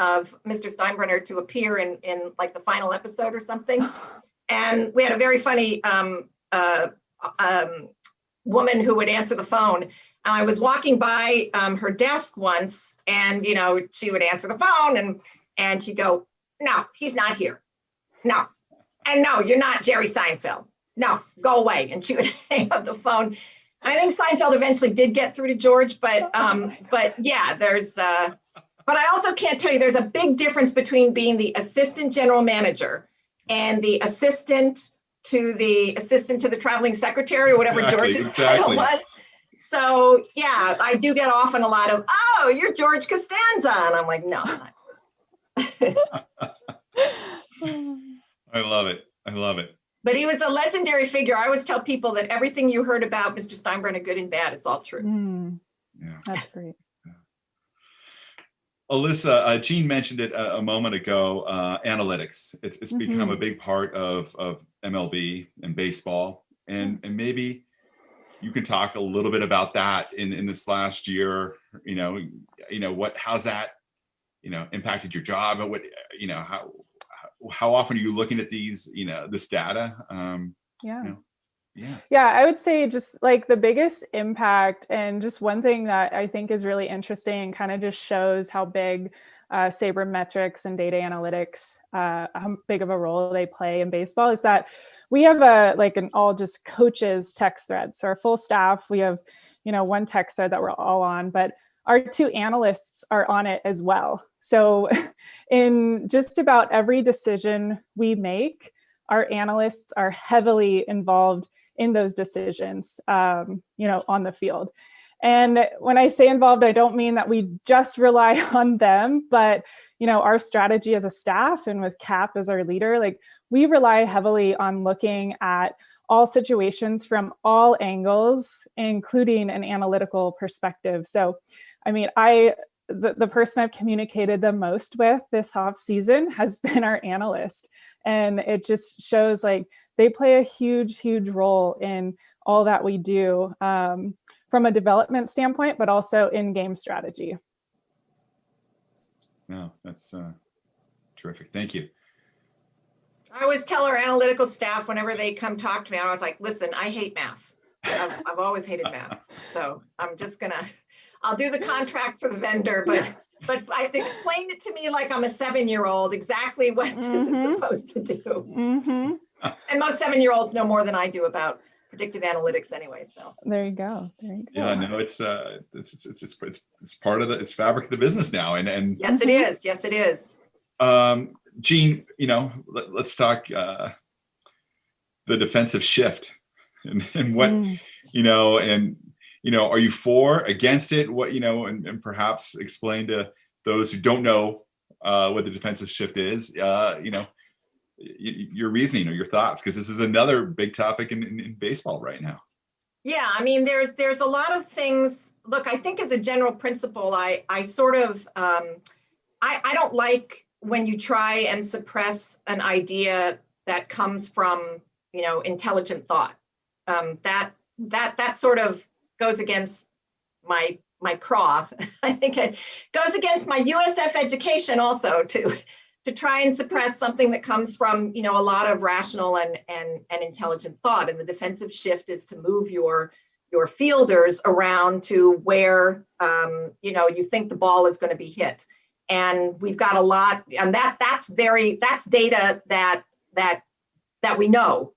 Speaker 2: Mr. Steinbrenner to appear in like the final episode or something. And we had a very funny woman who would answer the phone. And I was walking by her desk once, and she would answer the phone, and she'd go, "No, he's not here. No, and no, you're not Jerry Seinfeld. No, go away." And she would hang up the phone. I think Seinfeld eventually did get through to George, but yeah, but I also can't tell you, there's a big difference between being the assistant general manager and the assistant to the traveling secretary or whatever George's title was. So yeah, I do get often a lot of, "Oh, you're George Costanza." And I'm like, no, I'm not.
Speaker 1: I love it.
Speaker 2: But he was a legendary figure. I always tell people that everything you heard about Mr. Steinbrenner, good and bad, it's all true.
Speaker 1: Yeah,
Speaker 3: that's great.
Speaker 1: Yeah. Alyssa, Jean mentioned it a moment ago. Analytics. It's become a big part of MLB and baseball, and maybe you can talk a little bit about that in this last year. How's that impacted your job, and what how often are you looking at these, this data?
Speaker 3: Yeah, I would say just like the biggest impact, and just one thing that I think is really interesting and kind of just shows how big sabermetrics and data analytics, how big of a role they play in baseball, is that we have an all just coaches text thread. So our full staff, we have, one text thread that we're all on, but our two analysts are on it as well. So in just about every decision we make, our analysts are heavily involved in those decisions, on the field. And when I say involved, I don't mean that we just rely on them, but, our strategy as a staff and with Cap as our leader, like we rely heavily on looking at all situations from all angles, including an analytical perspective. So, I mean, the person I've communicated the most with this off season has been our analyst. And it just shows like they play a huge, huge role in all that we do from a development standpoint, but also in-game strategy.
Speaker 1: No, that's terrific. Thank you.
Speaker 2: I always tell our analytical staff whenever they come talk to me, I was like, listen, I hate math. I've always hated math. So I'm just I'll do the contracts for the vendor, but I've explained it to me like I'm a 7-year-old, exactly what this is supposed to do. And most 7-year-olds know more than I do about predictive analytics anyway. So
Speaker 3: there you go.
Speaker 1: Yeah, no, it's part of it's fabric of the business now. And
Speaker 2: yes, it is. Yes, it is.
Speaker 1: Jean, let's talk the defensive shift and what, are you for, against it? What, and perhaps explain to those who don't know what the defensive shift is, your reasoning or your thoughts, because this is another big topic in baseball right now.
Speaker 2: Yeah, I mean, there's a lot of things. Look, I think as a general principle, I sort of, I don't like when you try and suppress an idea that comes from, intelligent thought. That sort of goes against my craw. I think it goes against my USF education also to try and suppress something that comes from, a lot of rational and intelligent thought. And the defensive shift is to move your fielders around to where, you think the ball is going to be hit. And we've got a lot, and that's data that we know.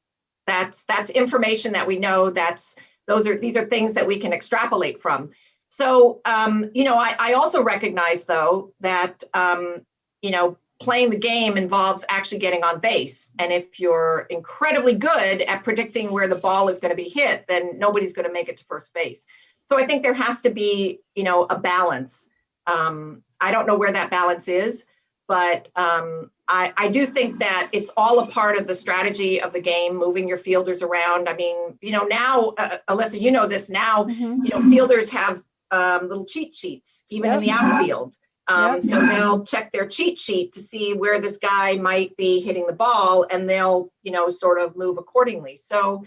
Speaker 2: That's information that we know. These are things that we can extrapolate from. So, I also recognize though that, playing the game involves actually getting on base. And if you're incredibly good at predicting where the ball is going to be hit, then nobody's going to make it to first base. So I think there has to be, a balance. I don't know where that balance is, but I do think that it's all a part of the strategy of the game, moving your fielders around. I mean, now, Alyssa, this now, fielders have little cheat sheets, even in the outfield. So they'll check their cheat sheet to see where this guy might be hitting the ball, and they'll, sort of move accordingly. So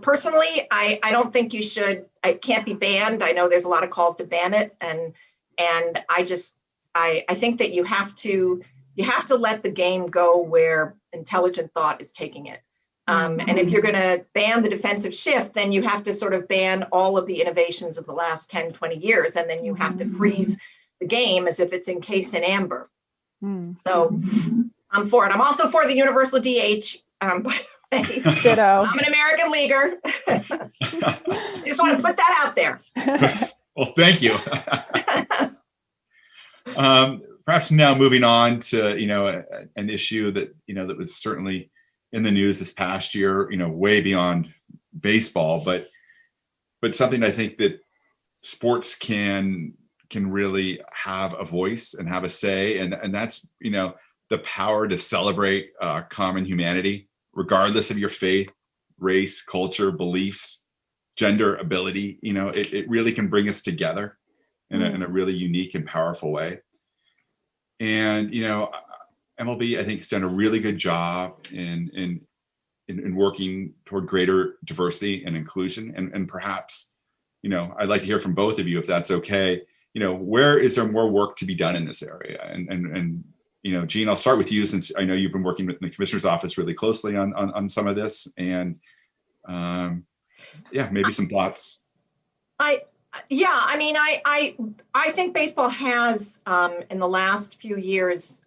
Speaker 2: personally, I don't think you should, it can't be banned. I know there's a lot of calls to ban it. And I think that you have to let the game go where intelligent thought is taking it. And if you're going to ban the defensive shift, then you have to sort of ban all of the innovations of the last 10, 20 years. And then you have to freeze the game as if it's encased in amber. So I'm for it. I'm also for the universal DH. By the way,
Speaker 3: ditto.
Speaker 2: I'm an American leaguer. I just want to put that out there.
Speaker 1: Well, thank you. Perhaps now moving on to, an issue that, that was certainly in the news this past year, way beyond baseball, but something I think that sports can really have a voice and have a say. And that's, the power to celebrate common humanity, regardless of your faith, race, culture, beliefs, gender, ability. It really can bring us together in a really unique and powerful way. And, MLB, I think, has done a really good job in working toward greater diversity and inclusion. And perhaps, I'd like to hear from both of you, if that's okay. Where is there more work to be done in this area? And Jean, I'll start with you, since I know you've been working with the commissioner's office really closely on some of this. And maybe some thoughts.
Speaker 2: I think baseball has, in the last few years,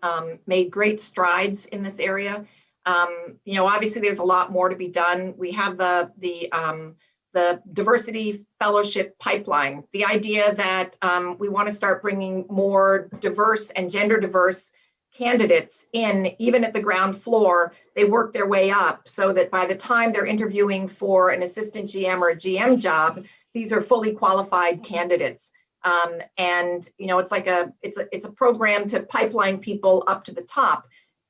Speaker 2: made great strides in this area. Obviously there's a lot more to be done. We have the diversity fellowship pipeline, the idea that we want to start bringing more diverse and gender diverse candidates in, even at the ground floor. They work their way up so that by the time they're interviewing for an assistant GM or a GM job, these are fully qualified candidates. And it's like it's a program to pipeline people up to the top.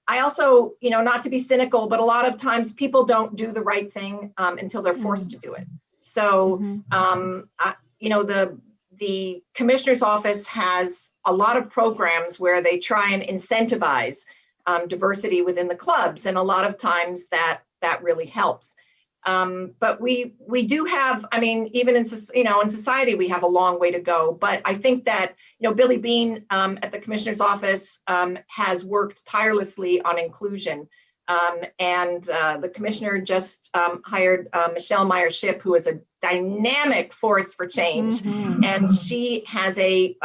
Speaker 2: I also, not to be cynical, but a lot of times people don't do the right thing until they're forced to do it. So, the commissioner's office has a lot of programs where they try and incentivize diversity within the clubs, and a lot of times that really helps. But we do have, even in society, we have a long way to go. But I think that, Billy Bean at the commissioner's office has worked tirelessly on inclusion. And the commissioner just hired Michelle Meyer-Shipp, who is a dynamic force for change. And she has a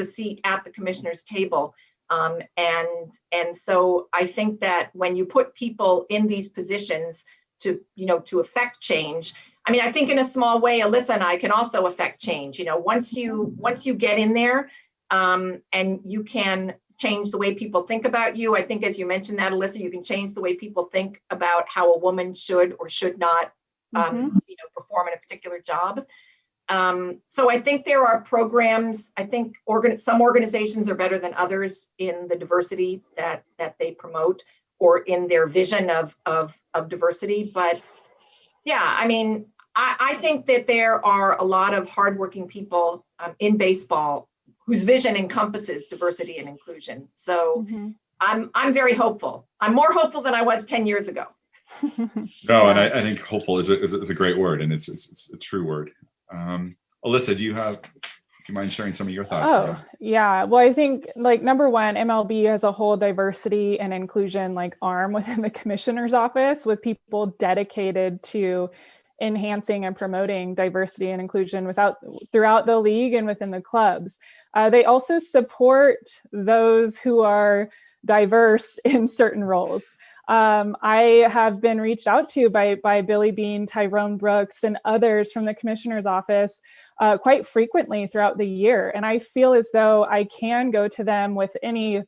Speaker 2: seat at the commissioner's table. And so I think that when you put people in these positions to affect change, I think in a small way, Alyssa and I can also affect change. Once you get in there and you can change the way people think about you. I think, as you mentioned that, Alyssa, you can change the way people think about how a woman should or should not, perform in a particular job. So I think there are programs. I think some organizations are better than others in the diversity that they promote or in their vision of diversity. But yeah, I think that there are a lot of hardworking people in baseball whose vision encompasses diversity and inclusion. So I'm very hopeful. I'm more hopeful than I was 10 years ago.
Speaker 1: No, and I think hopeful is a great word, and it's a true word. Alyssa, do you mind sharing some of your thoughts?
Speaker 3: Oh, yeah. Well, I think number one, MLB has a whole diversity and inclusion arm within the commissioner's office with people dedicated to enhancing and promoting diversity and inclusion throughout the league and within the clubs. They also support those who are diverse in certain roles. I have been reached out to by Billy Bean, Tyrone Brooks, and others from the commissioner's office quite frequently throughout the year. And I feel as though I can go to them with any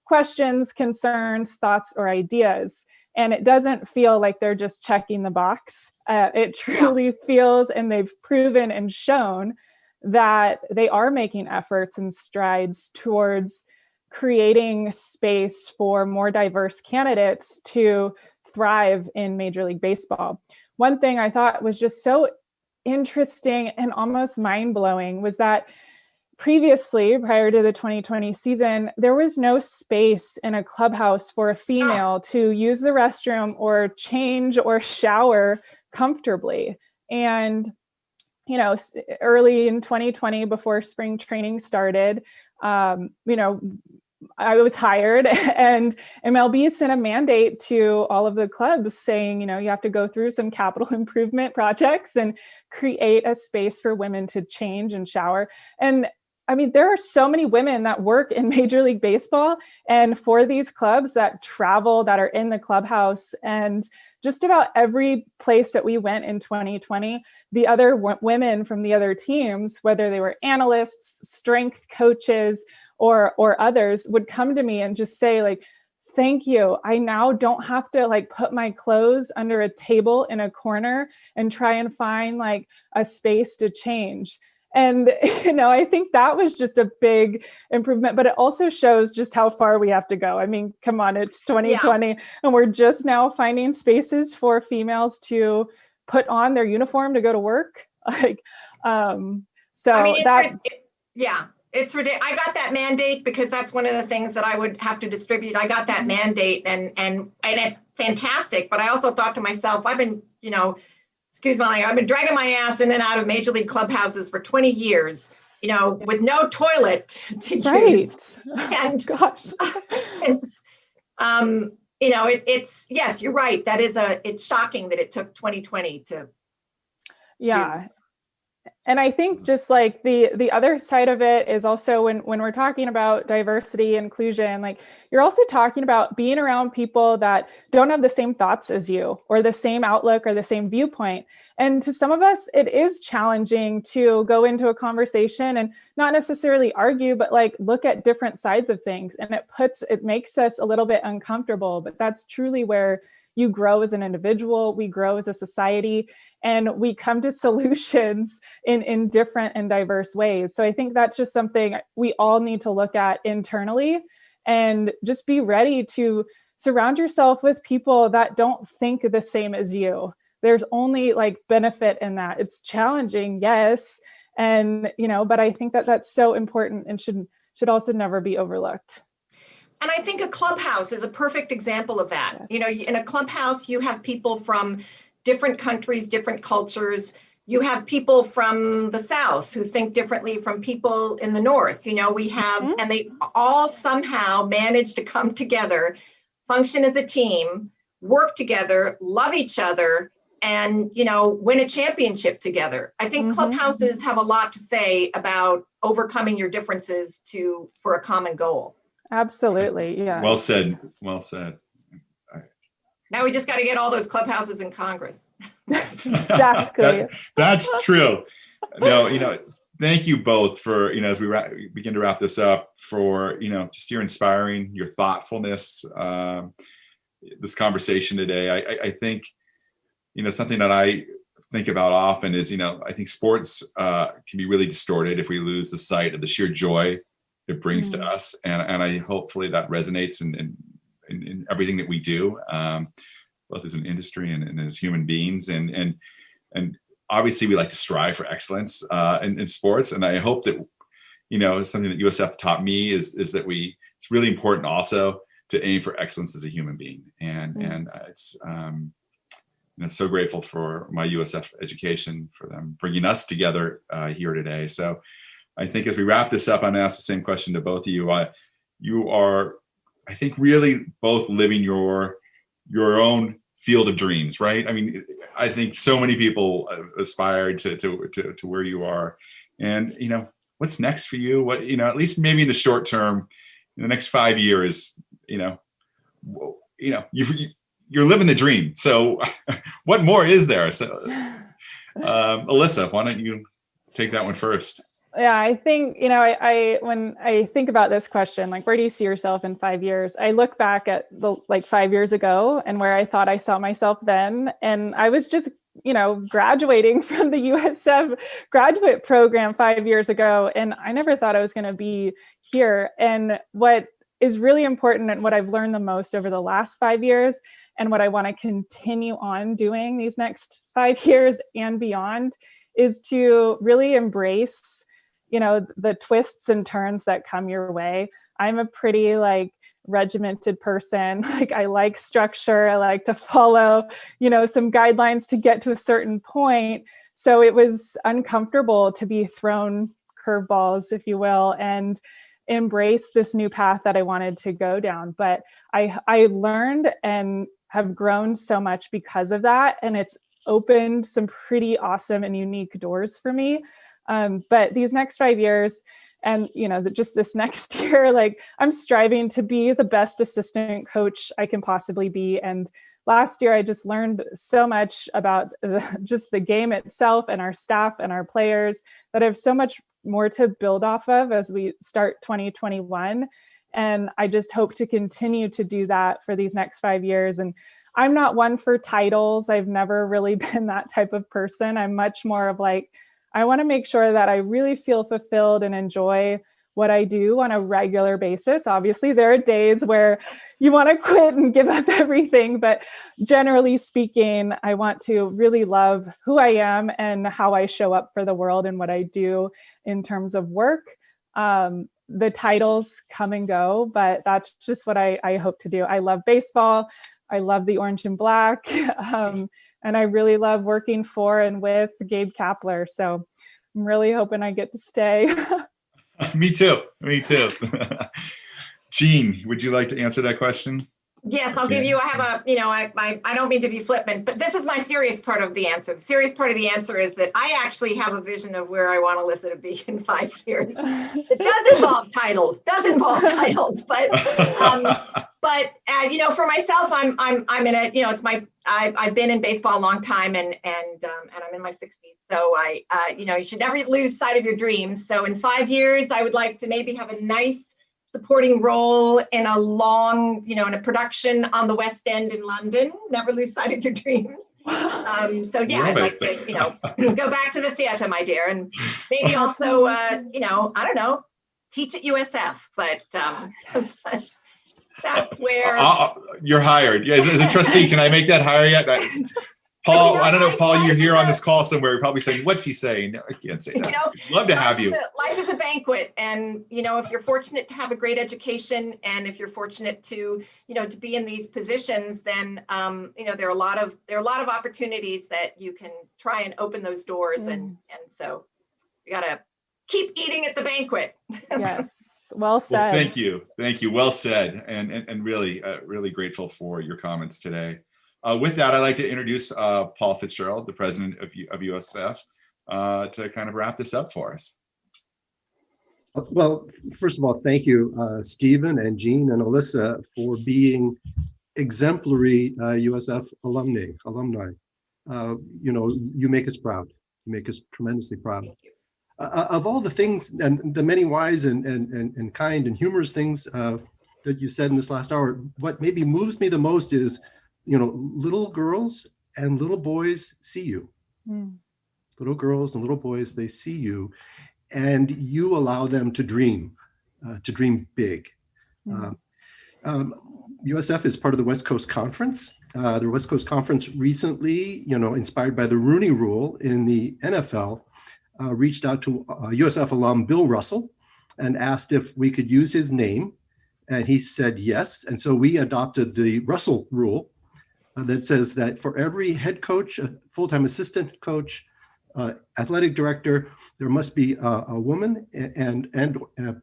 Speaker 3: questions, concerns, thoughts, or ideas. And it doesn't feel like they're just checking the box. It truly feels, and they've proven and shown that they are making efforts and strides towards creating space for more diverse candidates to thrive in Major League Baseball. One thing I thought was just so interesting and almost mind-blowing was that previously, prior to the 2020 season, there was no space in a clubhouse for a female to use the restroom or change or shower comfortably. And, early in 2020, before spring training started, I was hired, and MLB sent a mandate to all of the clubs saying, you have to go through some capital improvement projects and create a space for women to change and shower. And there are so many women that work in Major League Baseball and for these clubs that travel, that are in the clubhouse. And just about every place that we went in 2020, the other women from the other teams, whether they were analysts, strength coaches, or others, would come to me and just say, thank you. I now don't have to put my clothes under a table in a corner and try and find a space to change. And, I think that was just a big improvement, but it also shows just how far we have to go. Come on, it's 2020 and we're just now finding spaces for females to put on their uniform to go to work.
Speaker 2: It's ridiculous. I got that mandate because that's one of the things that I would have to distribute. I got that mandate and it's fantastic. But I also thought to myself, I've been, excuse my language, I've been dragging my ass in and out of Major League clubhouses for 20 years, with no toilet to use. And gosh. It's yes, you're right. It's shocking that it took 2020 to.
Speaker 3: And I think just like the other side of it is also when we're talking about diversity, inclusion, like you're also talking about being around people that don't have the same thoughts as you or the same outlook or the same viewpoint. And to some of us, it is challenging to go into a conversation and not necessarily argue, but like look at different sides of things. And it makes us a little bit uncomfortable, but that's truly where you grow as an individual, we grow as a society, and we come to solutions in different and diverse ways. So I think that's just something we all need to look at internally and just be ready to surround yourself with people that don't think the same as you. There's only like benefit in that. It's challenging, yes. And, but I think that that's so important and should also never be overlooked.
Speaker 2: And I think a clubhouse is a perfect example of that. Yes. In a clubhouse, you have people from different countries, different cultures. You have people from the South who think differently from people in the North. We have, and they all somehow manage to come together, function as a team, work together, love each other, and, win a championship together. I think clubhouses have a lot to say about overcoming your differences for a common goal.
Speaker 3: Absolutely. Yeah.
Speaker 1: Well said. Well said.
Speaker 2: Now we just got to get all those clubhouses in Congress.
Speaker 3: Exactly.
Speaker 1: That's true. No, thank you both for, as we begin to wrap this up, for, just your inspiring, your thoughtfulness, this conversation today. I think, something that I think about often is, I think sports can be really distorted if we lose the sight of the sheer joy it brings to us. And I hopefully that resonates in everything that we do, both as an industry and as human beings. And obviously we like to strive for excellence in sports. And I hope that, something that USF taught me is that it's really important also to aim for excellence as a human being. And it's, so grateful for my USF education, for them bringing us together here today. So I think as we wrap this up, I'm going to ask the same question to both of you. You are, I think, really both living your own field of dreams, right? I mean, I think so many people aspire to where you are. And, what's next for you? What, at least maybe in the short term, in the next 5 years, you're living the dream. So what more is there? So, Alyssa, why don't you take that one first?
Speaker 3: Yeah, I think, when I think about this question, like, where do you see yourself in 5 years? I look back at 5 years ago and where I thought I saw myself then. And I was just, graduating from the USF graduate program 5 years ago. And I never thought I was going to be here. And what is really important and what I've learned the most over the last 5 years and what I want to continue on doing these next 5 years and beyond is to really embrace the twists and turns that come your way. I'm a pretty regimented person. I like structure. I like to follow, some guidelines to get to a certain point. So it was uncomfortable to be thrown curveballs, if you will, and embrace this new path that I wanted to go down. But I learned and have grown so much because of that. And it's opened some pretty awesome and unique doors for me. But these next 5 years and, just this next year, I'm striving to be the best assistant coach I can possibly be. And last year, I just learned so much about just the game itself and our staff and our players that I have so much more to build off of as we start 2021. And I just hope to continue to do that for these next 5 years. And I'm not one for titles. I've never really been that type of person. I'm much more of I want to make sure that I really feel fulfilled and enjoy what I do on a regular basis. Obviously, there are days where you want to quit and give up everything. But generally speaking, I want to really love who I am and how I show up for the world and what I do in terms of work. The titles come and go, but that's just what I hope to do. I love baseball. I love the orange and black. And I really love working for and with Gabe Kapler. So I'm really hoping I get to stay.
Speaker 1: Me too. Jean, would you like to answer that question?
Speaker 2: Yes, I'll give you, I have I don't mean to be flippant, but this is my serious part of the answer. The serious part of the answer is that I actually have a vision of where I want Alyssa to be in 5 years. It does involve titles, but for myself, I'm in a, I've been in baseball a long time and I'm in my 60s. So you should never lose sight of your dreams. So in 5 years, I would like to maybe have a nice supporting role in a long, in a production on the West End in London. Never lose sight of your dreams. So yeah, I'd like to, go back to the theater, my dear, and maybe also, I don't know, teach at USF. But that's where
Speaker 1: you're hired. Yeah, as a trustee, can I make that hire yet? Paul, I don't know, Paul, you're here on this call somewhere. You're probably saying, what's he saying? No, I can't say that. Love to have you.
Speaker 2: Life is a banquet. And, if you're fortunate to have a great education and if you're fortunate to, to be in these positions, then, there are a lot of opportunities that you can try and open those doors. And so you got to keep eating at the banquet.
Speaker 3: Yes. Well said.
Speaker 1: Well, thank you. Thank you. Well said. And really, really grateful for your comments today. With that, I'd like to introduce Paul Fitzgerald, the president of USF, to kind of wrap this up for us.
Speaker 4: Well, first of all, thank you, Stephen and Jean and Alyssa, for being exemplary USF alumni. You make us proud. You make us tremendously proud. Of all the things and the many wise and kind and humorous things that you said in this last hour, what maybe moves me the most is, little girls and little boys see you. Little girls and little boys, they see you, and you allow them to dream big. USF is part of the West Coast Conference. The West Coast Conference recently, inspired by the Rooney Rule in the NFL, reached out to USF alum Bill Russell and asked if we could use his name. And he said yes. And so we adopted the Russell Rule that says that for every head coach, a full-time assistant coach, athletic director, there must be a woman and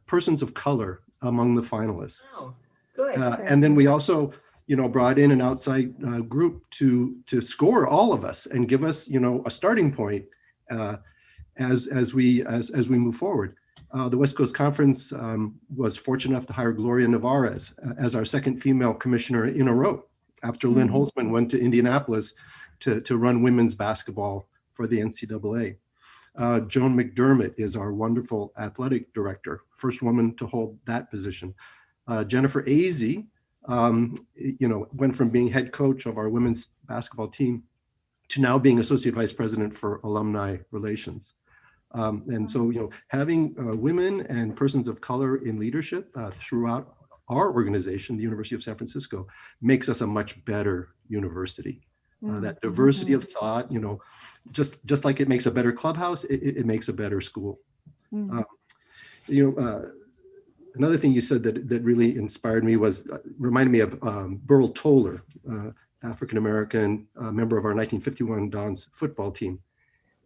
Speaker 4: persons of color among the finalists.
Speaker 2: Oh, good.
Speaker 4: And then we also, brought in an outside group to score all of us and give us, a starting point as we move forward. The West Coast Conference was fortunate enough to hire Gloria Nevarez as our second female commissioner in a row, after Lynn Holtzman went to Indianapolis to run women's basketball for the NCAA. Joan McDermott is our wonderful athletic director, first woman to hold that position. Jennifer Azzi, went from being head coach of our women's basketball team to now being associate vice president for alumni relations. And so, having women and persons of color in leadership throughout our organization, the University of San Francisco, makes us a much better university. That diversity of thought, just like it makes a better clubhouse, it makes a better school. Another thing you said that really inspired me was, reminded me of Burl Toller, African-American member of our 1951 Dons football team.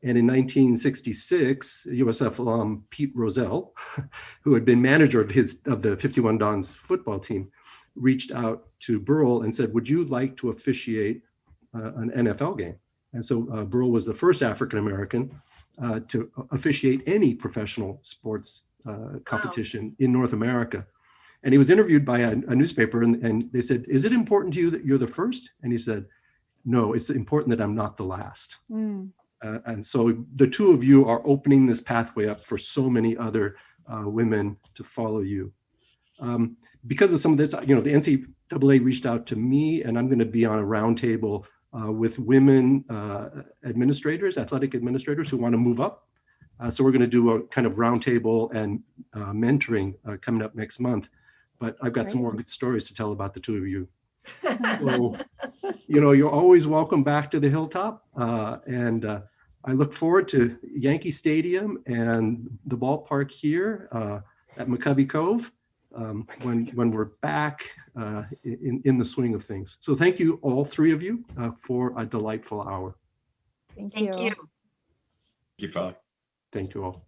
Speaker 4: And in 1966, USF alum Pete Rozelle, who had been manager of the 51 Dons football team, reached out to Burl and said, would you like to officiate an NFL game? And so Burl was the first African-American to officiate any professional sports competition in North America. And he was interviewed by a newspaper, and they said, is it important to you that you're the first? And he said, no, it's important that I'm not the last. And so the two of you are opening this pathway up for so many other women to follow you. Because of some of this, the NCAA reached out to me, and I'm going to be on a roundtable with women administrators, athletic administrators who want to move up. So we're going to do a kind of roundtable and mentoring coming up next month. But I've got some more good stories to tell about the two of you. So, you're always welcome back to the Hilltop. And I look forward to Yankee Stadium and the ballpark here at McCovey Cove when we're back in the swing of things. So thank you, all three of you, for a delightful hour.
Speaker 3: Thank
Speaker 2: you.
Speaker 1: Thank you, Paul.
Speaker 4: Thank you all.